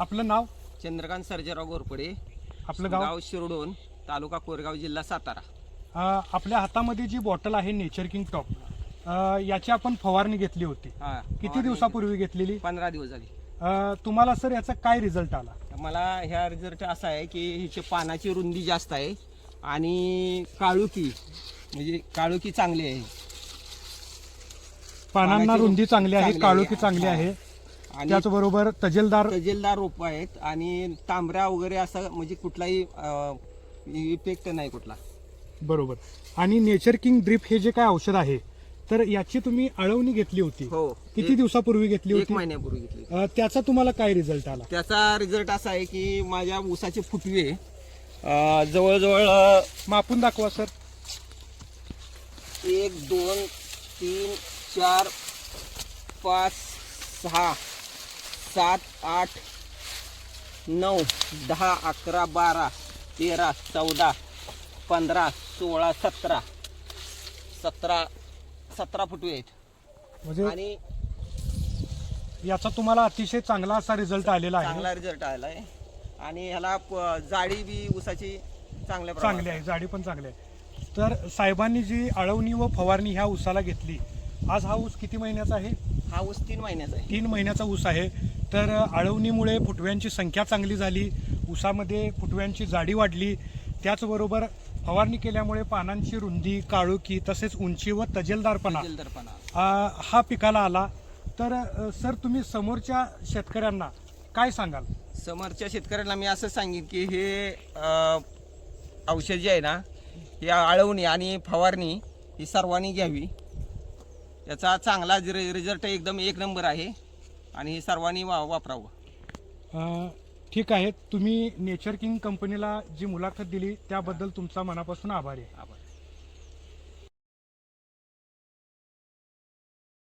आपलं नाव? चंद्रकांत सर्जेराव घोरपडे, आपलं गाव शिरडोन, तालुका कोरेगाव, जिल्हा सातारा. आपल्या हातामध्ये जी बॉटल आहे नेचर किंग टॉप, याची आपण फवारणी घेतली होती. हा, किती दिवसापूर्वी घेतलेली? 15 दिवस झाली. तुम्हाला सर याचा काय रिझल्ट आला? मला ह्या रिझल्ट असा आहे की हिची पानाची रुंदी जास्त आहे आणि काळुकी म्हणजे काळुकी चांगली आहे. पानांना रुंदी चांगली आहे, चांगली काळोखी आहे. चांगली हा. आहे, आणि त्याचबरोबर तजेलदार तजेलदार रोप आहेत आणि तांबऱ्या वगैरे असं म्हणजे कुठलाही इफेक्ट नाही कुठला. बरोबर. आणि नेचर किंग ड्रिप हे जे काय औषध आहे, तर याची तुम्ही अळवणी घेतली होती. हो, किती दिवसापूर्वी घेतली 1 होती? महिन्यापूर्वी घेतली. त्याचा तुम्हाला काय रिझल्ट आला? त्याचा रिझल्ट असा आहे की माझ्या ऊसाचे फुटवे जवळजवळ मापून दाखवा सर. 1 2 3 4 5 6 7 8 9 10 11 12 13 14 15 16 17 फुटवे आहेत. म्हणजे आणि याचा तुम्हाला अतिशय चांगला असा रिझल्ट आलेला आहे. चांगला रिझल्ट आला आहे आणि ह्याला जाडी बी ऊसाची चांगल्या चांगली आहे, जाडी पण चांगली आहे. तर साहेबांनी जी अळवणी व फवारणी ह्या ऊसाला घेतली, आज हा ऊस किती महिन्याचा आहे? हा ऊस 3 महिन्याचा आहे. 3 महिन्याचा ऊस आहे. तर अळवणीमुळे फुटव्यांची संख्या चांगली झाली, ऊसामध्ये फुटव्यांची जाडी वाढली, त्याचबरोबर फवारणी केल्यामुळे पानांची रुंदी, काळोखी तसेच उंची व तजेलदारपणा हा पिकाला आला. तर सर, तुम्ही समोरच्या शेतकऱ्यांना काय सांगाल? समोरच्या शेतकऱ्यांना मी असं सांगेन की हे औषध जे आहे ना, ही आळवणी आणि फवारणी ही सर्वांनी घ्यावी. याचा चांगला रिझल्ट एकदम 1 नंबर आहे आणि हे सर्वांनी वापरावं. ठीक आहे. तुम्ही नेचर किंग कंपनीला जी मुलाखत दिली त्याबद्दल तुमचा मनापासून आभारी आहे.